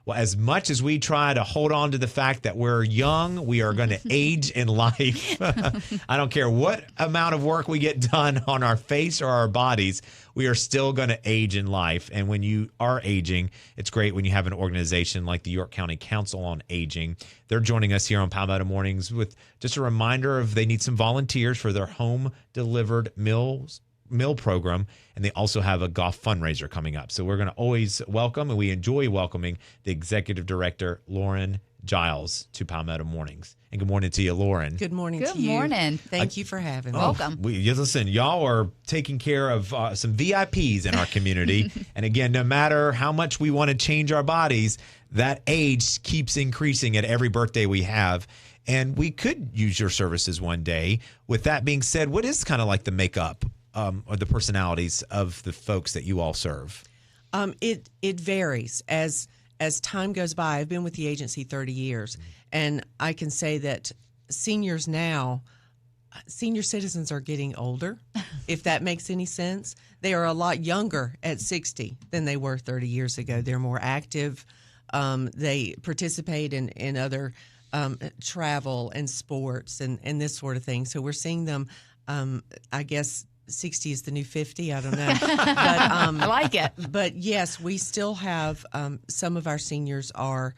Well, as much as we try to hold on to the fact that we're young, we are going to age in life. I don't care what amount of work we get done on our face or our bodies, we are still going to age in life. And when you are aging, it's great when you have an organization like the York County Council on Aging. They're joining us here on Palmetto Mornings with just a reminder of they need some volunteers for their home delivered meal program, and they also have a golf fundraiser coming up. So we're going to always welcome, and we enjoy welcoming, the executive director, Lauren Giles, to Palmetto Mornings. And good morning to you, Lauren. Good morning to you. Good morning. Thank you for having me. Welcome. Listen, y'all are taking care of some VIPs in our community. And again, no matter how much we want to change our bodies, that age keeps increasing at every birthday we have. And we could use your services one day. With that being said, what is kind of like the makeup or the personalities of the folks that you all serve? It varies as time goes by. I've been with the agency 30 years, and I can say that senior citizens are getting older, if that makes any sense. They are a lot younger at 60 than they were 30 years ago. They're more active. They participate in other travel and sports and this sort of thing. So we're seeing them, I guess, 60 is the new 50. I don't know. But, I like it. But yes, we still have some of our seniors are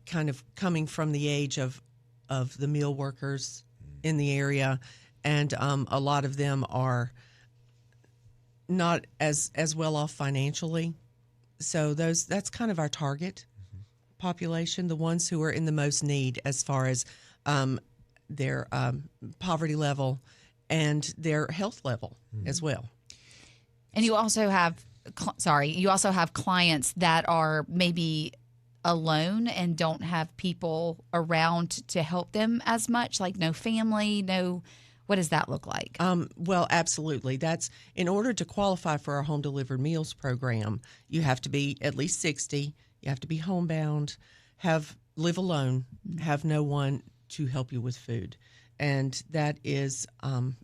kind of coming from the age of the meal workers in the area, and a lot of them are not as well off financially. So that's kind of our target population, the ones who are in the most need as far as their poverty level and their health level as well. And you also have, clients that are maybe alone and don't have people around to help them as much, like no family, what does that look like? Well, absolutely. That's in order to qualify for our home delivered meals program, you have to be at least 60, you have to be homebound, live alone, have no one to help you with food. And that is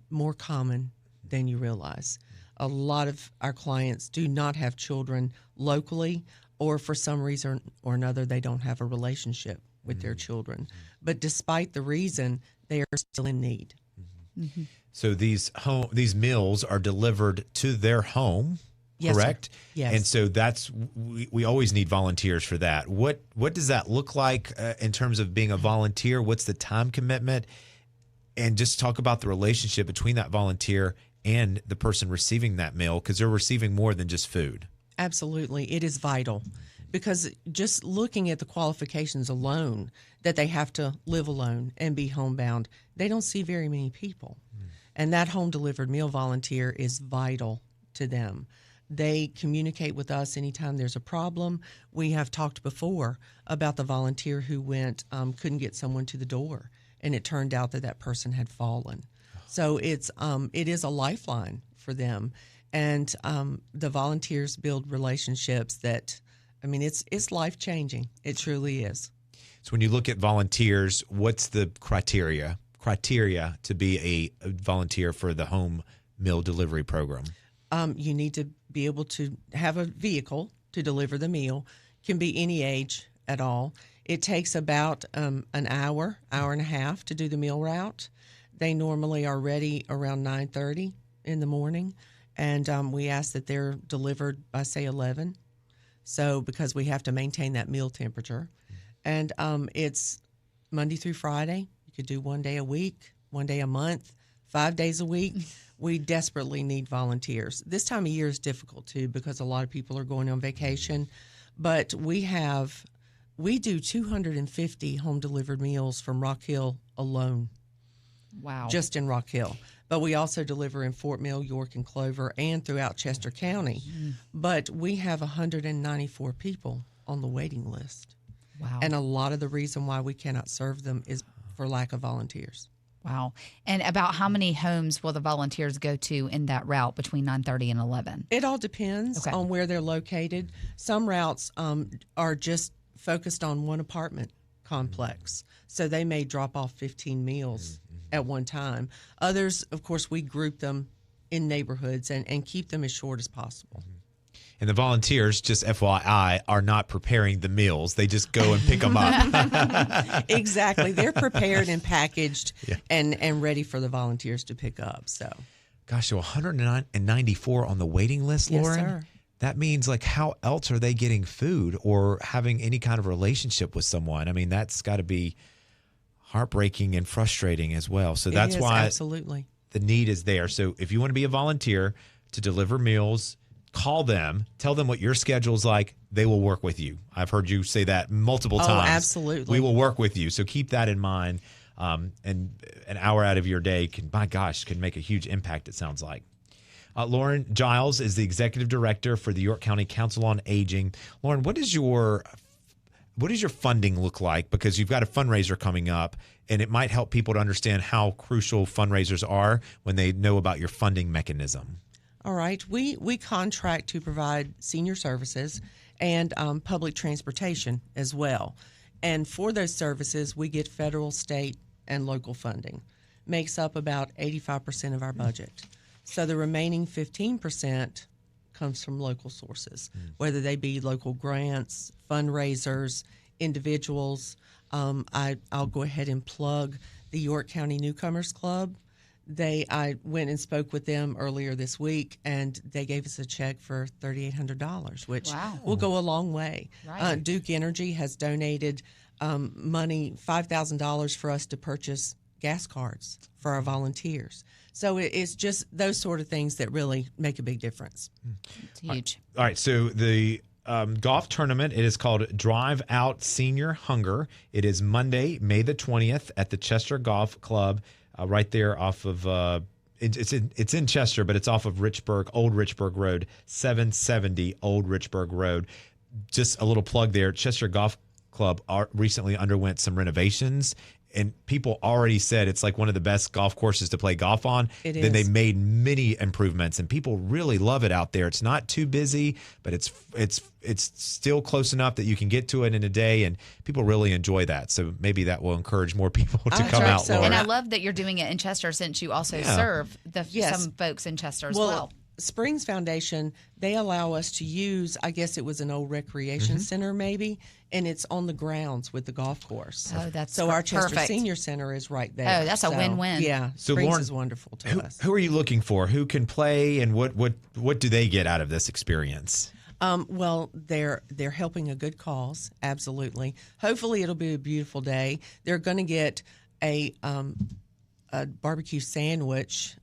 more common than you realize. A lot of our clients do not have children locally, or for some reason or another, they don't have a relationship with their children. But despite the reason, they are still in need. Mm-hmm. So these meals are delivered to their home, yes, correct? Sir. Yes. And so we always need volunteers for that. What does that look like in terms of being a volunteer? What's the time commitment? And just talk about the relationship between that volunteer and the person receiving that meal, because they're receiving more than just food. Absolutely. It is vital, because just looking at the qualifications alone, that they have to live alone and be homebound, they don't see very many people. And that home delivered meal volunteer is vital to them. They communicate with us anytime there's a problem. We have talked before about the volunteer who couldn't get someone to the door, and it turned out that person had fallen. So it is a lifeline for them. And the volunteers build relationships that, it's life-changing. It truly is. So when you look at volunteers, what's the criteria to be a volunteer for the home meal delivery program? You need to be able to have a vehicle to deliver the meal. Can be any age at all. It takes about an hour and a half to do the meal route. They normally are ready around 9:30 in the morning, and we ask that they're delivered by, say, 11. So because we have to maintain that meal temperature. And it's Monday through Friday. You could do one day a week, one day a month, 5 days a week. We desperately need volunteers. This time of year is difficult, too, because a lot of people are going on vacation. But we do 250 home-delivered meals from Rock Hill alone. Wow. Just in Rock Hill. But we also deliver in Fort Mill, York, and Clover, and throughout Chester County. But we have 194 people on the waiting list. Wow. And a lot of the reason why we cannot serve them is for lack of volunteers. Wow. And about how many homes will the volunteers go to in that route between 9:30 and 11? It all depends on where they're located. Some routes are just focused on one apartment complex. So they may drop off 15 meals at one time. Others, of course, we group them in neighborhoods and keep them as short as possible. And the volunteers, just FYI, are not preparing the meals. They just go and pick them up. Exactly. They're prepared and packaged and ready for the volunteers to pick up. So, gosh, so 194 on the waiting list, yes, Lauren? sir. That means, like, how else are they getting food or having any kind of relationship with someone? I mean, that's got to be heartbreaking and frustrating as well. So that's why absolutely the need is there. So if you want to be a volunteer to deliver meals, call them, tell them what your schedule's like. They will work with you. I've heard you say that multiple times. Absolutely. We will work with you. So keep that in mind. And an hour out of your day can make a huge impact, it sounds like. Lauren Giles is the executive director for the York County Council on Aging. Lauren, what does your funding look like? Because you've got a fundraiser coming up, and it might help people to understand how crucial fundraisers are when they know about your funding mechanism. All right. We contract to provide senior services and public transportation as well. And for those services, we get federal, state, and local funding. Makes up about 85% of our budget. So the remaining 15% comes from local sources, whether they be local grants, fundraisers, individuals. I'll go ahead and plug the York County Newcomers Club. I went and spoke with them earlier this week, and they gave us a check for $3,800, which will go a long way. Right. Duke Energy has donated money, $5,000 for us to purchase gas cards for our volunteers. So it's just those sort of things that really make a big difference. It's huge. All right. So the golf tournament, it is called Drive Out Senior Hunger. It is Monday, May the 20th at the Chester Golf Club, right there off of it's in Chester, but it's off of Old Richburg Road, 770 Old Richburg Road. Just a little plug there. Chester Golf Club recently underwent some renovations, and people already said it's like one of the best golf courses to play golf on. It Then they is. made many improvements, and people really love it out there. It's not too busy, but it's still close enough that you can get to it in a day, and people really enjoy that. So maybe that will encourage more people to come hope out. so. Laura. And I love that you're doing it in Chester, since you also serve some folks in Chester as well. Springs Foundation, they allow us to use, I guess it was an old recreation center maybe, and it's on the grounds with the golf course. Oh, that's so our Chester perfect. Senior Center is right there. Oh, that's a win-win. Yeah, So Springs Lauren, is wonderful to us. Who are you looking for? Who can play, and what do they get out of this experience? Well, they're helping a good cause, absolutely. Hopefully, it'll be a beautiful day. They're going to get a barbecue sandwich.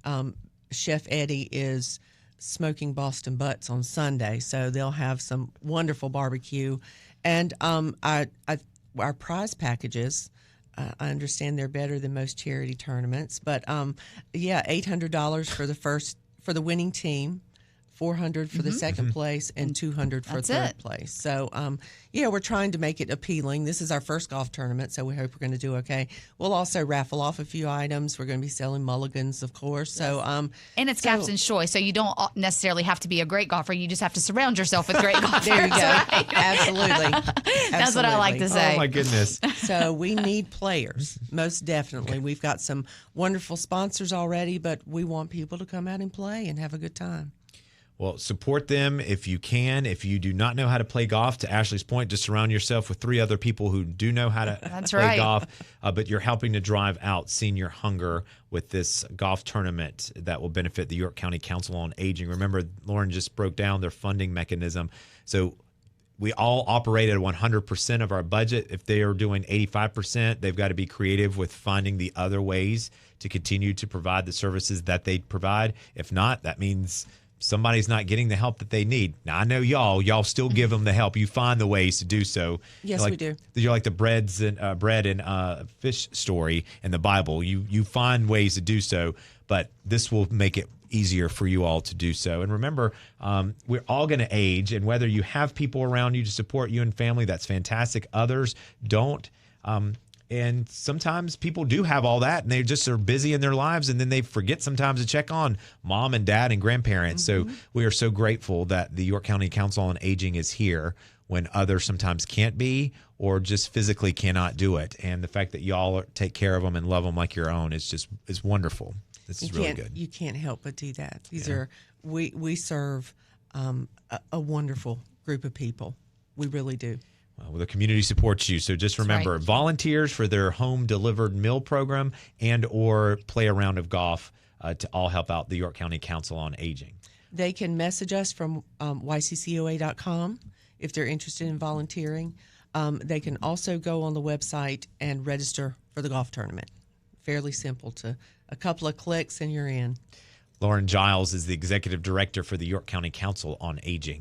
Chef Eddie is smoking Boston butts on Sunday, so they'll have some wonderful barbecue. And our prize packages, I understand they're better than most charity tournaments, but $800 for the winning team, $400 for the second place, and $200 for That's third it. place. So, we're trying to make it appealing. This is our first golf tournament, so we hope we're going to do okay. We'll also raffle off a few items. We're going to be selling mulligans, of course. So, And it's captain's choice, so you don't necessarily have to be a great golfer. You just have to surround yourself with great golfers. there you go. Right? Absolutely. That's what I like to say. Oh my goodness. So we need players, most definitely. We've got some wonderful sponsors already, but we want people to come out and play and have a good time. Well, support them if you can. If you do not know how to play golf, to Ashley's point, just surround yourself with 3 other people who do know how to play right. golf. But you're helping to drive out senior hunger with this golf tournament that will benefit the York County Council on Aging. Remember, Lauren just broke down their funding mechanism. So we all operate at 100% of our budget. If they are doing 85%, they've got to be creative with finding the other ways to continue to provide the services that they provide. If not, that means somebody's not getting the help that they need. Now, I know y'all still give them the help. You find the ways to do so. Yes, we do. You're like the bread and fish story in the Bible. You find ways to do so, but this will make it easier for you all to do so. And remember, we're all going to age, and whether you have people around you to support you and family, that's fantastic. Others don't. And sometimes people do have all that, and they just are busy in their lives, and then they forget sometimes to check on mom and dad and grandparents. So we are so grateful that the York County Council on Aging is here when others sometimes can't be or just physically cannot do it. And the fact that y'all take care of them and love them like your own is wonderful. This is really good. You can't help but do that. We serve a wonderful group of people. We really do. Well, the community supports you. So just remember, volunteers for their home delivered meal program and or play a round of golf to all help out the York County Council on Aging. They can message us from yccoa.com if they're interested in volunteering. They can also go on the website and register for the golf tournament. Fairly simple, to a couple of clicks and you're in. Lauren Giles is the executive director for the York County Council on Aging.